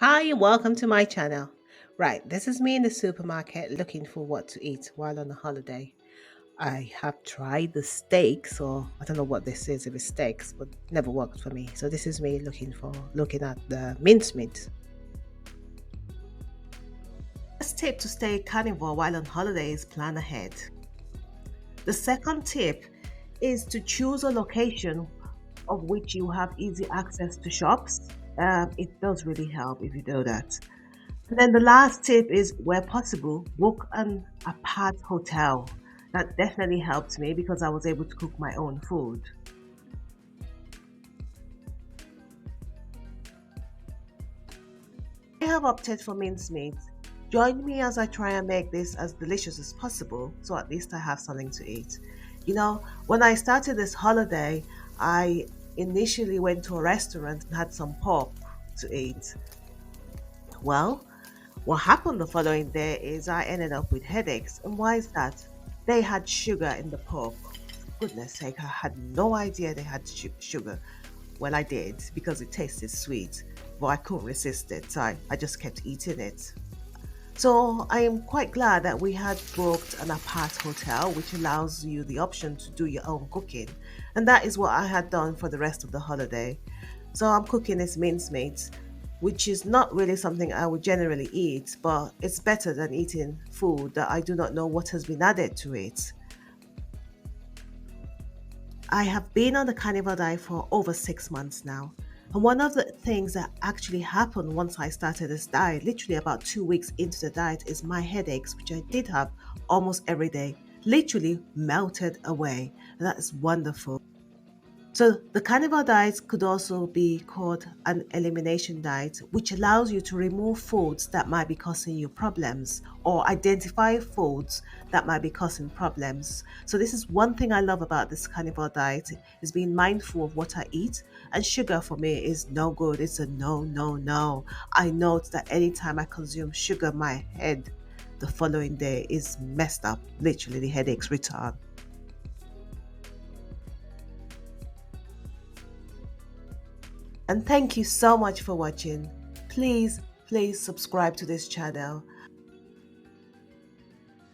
Hi, and welcome to my channel. Right, this is me in the supermarket looking for what to eat while on a holiday. I have tried the steaks, or I don't know what this is if it's steaks, but never worked for me. So this is me looking at the mincemeat. First tip to stay carnivore while on holiday is plan ahead. The second tip is to choose a location of which you have easy access to shops. It does really help if you do that. And then the last tip is, where possible, book an apart hotel. That definitely helped me because I was able to cook my own food. I have opted for mincemeat. Join me as I try and make this as delicious as possible so at least I have something to eat. When I started this holiday, I initially went to a restaurant and had some pork to eat. Well, what happened the following day is I ended up with headaches. And why is that? They had sugar in the pork. Goodness sake, I had no idea they had sugar. Well, I did because it tasted sweet, but I couldn't resist it. So I just kept eating it. So I am quite glad that we had booked an apart hotel, which allows you the option to do your own cooking. And that is what I had done for the rest of the holiday. So I'm cooking this mincemeat, which is not really something I would generally eat, but it's better than eating food that I do not know what has been added to it. I have been on the carnivore diet for over 6 months now. And one of the things that actually happened once I started this diet, literally about 2 weeks into the diet, is my headaches, which I did have almost every day, literally melted away. And that is wonderful. So, the carnivore diet could also be called an elimination diet, which allows you to remove foods that might be causing you problems or identify foods that might be causing problems. So, this is one thing I love about this carnivore diet is being mindful of what I eat. And sugar for me is no good. It's a no, no, no. I note that anytime I consume sugar, my head the following day is messed up. Literally, the headaches return. And thank you so much for watching. Please subscribe to this channel